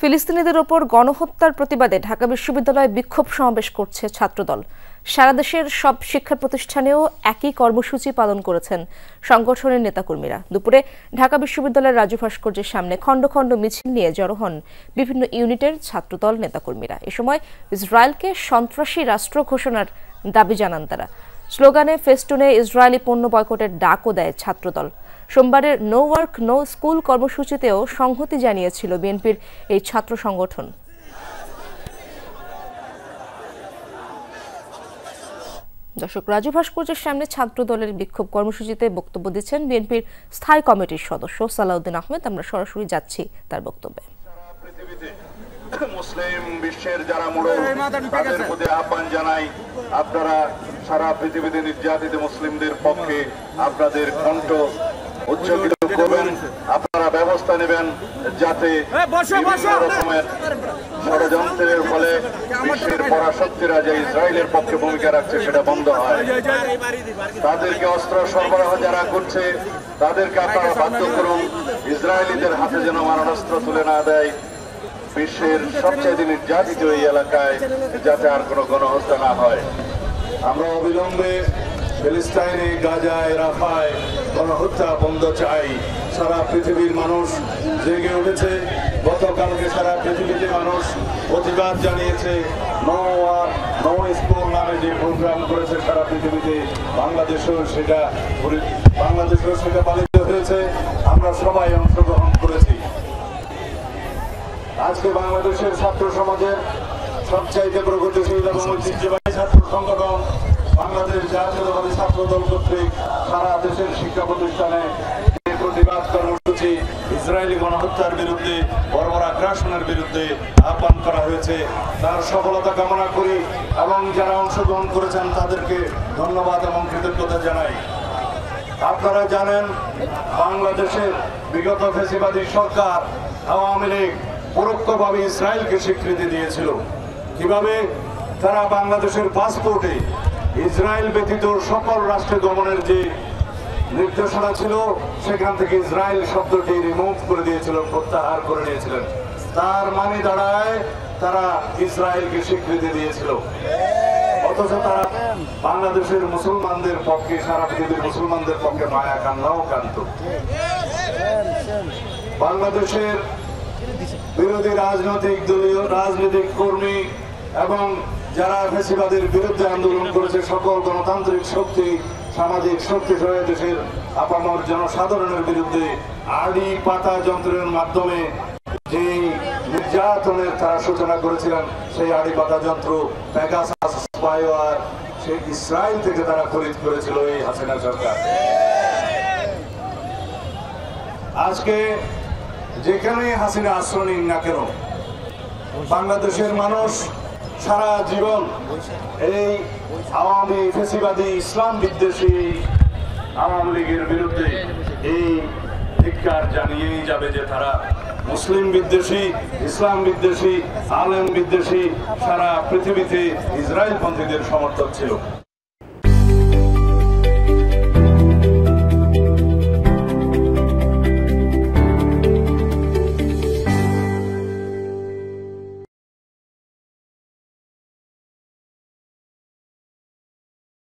ফিলিস্তিনিদের ওপর গণহত্যার প্রতিবাদে ঢাকা বিশ্ববিদ্যালয়ে বিক্ষোভ সমাবেশ করছে ছাত্রদল। সারা দেশের সব শিক্ষা প্রতিষ্ঠানেও একই কর্মসূচি পালন করেছেন সংগঠনের নেতাকর্মীরা। দুপুরে ঢাকা বিশ্ববিদ্যালয়ের রাজু ভাস্কর্যের সামনে খণ্ড খণ্ড মিছিল নিয়ে জড়ো হন বিভিন্ন ইউনিটের ছাত্রদল নেতাকর্মীরা। এ সময় ইসরায়েলকে সন্ত্রাসী রাষ্ট্র ঘোষণার দাবি জানান তারা। স্লোগানে ফেস্টুনে ইসরায়েলি পণ্য বয়কটের ডাকও দেয় ছাত্রদল। সোমবারের নো ওয়ার্ক নো স্কুল কর্মসূচিতেও সংহতি জানিয়েছিল বিএনপির এই ছাত্র সংগঠন। দর্শক, রাজু ভাস্কর্যের সামনে ছাত্র দলের বিক্ষোভ কর্মসূচিতে বক্তব্য দিচ্ছেন বিএনপির স্থায়ী কমিটির সদস্য সালাউদ্দিন আহমেদ। আমরা সরাসরি যাচ্ছি তার বক্তব্যে। মুসলিম বিশ্বের যারা মুরব্বী তাদের প্রতি আহ্বান জানাই, আপনারা সারা পৃথিবীতে নির্যাতিত মুসলিমদের পক্ষে আপনাদের কণ্ঠ উচ্চকিত করবেন। আপনারা ব্যবস্থা নেবেন যাতে বিভিন্ন রকমের ষড়যন্ত্রের ফলে বিশ্বের পরাশক্তিরা যে ইসরায়েলের পক্ষে ভূমিকা রাখছে সেটা বন্ধ হয়। তাদেরকে অস্ত্র সরবরাহ যারা করছে তাদেরকে আপনারা বাধ্য করুন ইসরায়েলিদের হাতে যেন মারণাস্ত্র তুলে না দেয়। বিশ্বের সবচেয়ে নির্যাতিত এই এলাকায় যাতে আর কোনো গণহত্যা না হয়। আমরা অবিলম্বে ফিলিস্তিনে, গাজায়, রাফায় গণহত্যা বন্ধ চাই। সারা পৃথিবীর মানুষ জেগে উঠেছে। গতকালকে সারা পৃথিবীতে মানুষ প্রতিবাদ জানিয়েছে। নো ওয়ার নো স্কুল নামে যে প্রোগ্রাম করেছে সারা পৃথিবীতে, বাংলাদেশেও সেটা পালিত হয়েছে। আমরা সবাই অংশগ্রহণ করেছি। আজকে বাংলাদেশের ছাত্র সমাজের সবচাইতে প্রগতিশীল এবং ঐতিহ্যবাহী ছাত্র সংগঠন বাংলাদেশ জাতীয়তাবাদী ছাত্র দল কর্তৃক সারা দেশের শিক্ষা প্রতিষ্ঠানে প্রতিবাদ কর্মসূচি ইসরায়েলি গণহত্যার বিরুদ্ধে, বর্বর আগ্রাসনের বিরুদ্ধে আহ্বান করা হয়েছে। তার সফলতা কামনা করি এবং যারা অংশগ্রহণ করেছেন তাদেরকে ধন্যবাদ এবং কৃতজ্ঞতা জানাই। আপনারা জানেন, বাংলাদেশের বিগত ফ্যাসিবাদী সরকার আওয়ামী লীগ পরোক্ষভাবে ইসরায়েলকে স্বীকৃতি দিয়েছিল। কিভাবে তারা বাংলাদেশের পাসপোর্টে ইসরায়েল ব্যতীত সকল রাষ্ট্রে গমনের যে নির্দেশনা ছিল সেখান থেকে ইসরায়েল শব্দটি রিমুভ করে দিয়েছিল, প্রত্যাহার করে নিয়েছিলেন। তার মানে দাঁড়ায় তারা ইসরায়েলকে স্বীকৃতি দিয়েছিল, অথচ তারা বাংলাদেশের মুসলমানদের পক্ষে, সারা পৃথিবীর মুসলমানদের পক্ষে মায়া কান্নাও কান্ত। বাংলাদেশের বিরোধী রাজনৈতিক কর্মী এবং যারা ফ্যাসিবাদের বিরুদ্ধে আন্দোলন করেছে সকল গণতান্ত্রিক শক্তি, সামাজিক শক্তি সহ দেশের আপামর জনসাধারণের বিরুদ্ধে আড়ি পাতা যন্ত্রের মাধ্যমে যে নির্যাতনের তারা সূচনা করেছিলেন, সেই আড়ি পাতা যন্ত্র পেগাসাস স্পাইওয়ার সেই ইসরায়েল থেকে তারা খরিদ করেছিল এই হাসিনা সরকার। আজকে যেখানে হাসিনা আশ্রয় নিন না কেন, বাংলাদেশের মানুষ সারা জীবন এই আওয়ামী ফ্যাসিবাদী ইসলাম বিদ্বেষী আওয়ামী লীগের বিরুদ্ধে এই ধিক্কার জানিয়েই যাবে যে তারা মুসলিম বিদ্বেষী, ইসলাম বিদ্বেষী, আলেম বিদ্বেষী, সারা পৃথিবীতে ইসরায়েল পন্থীদের সমর্থক ছিল।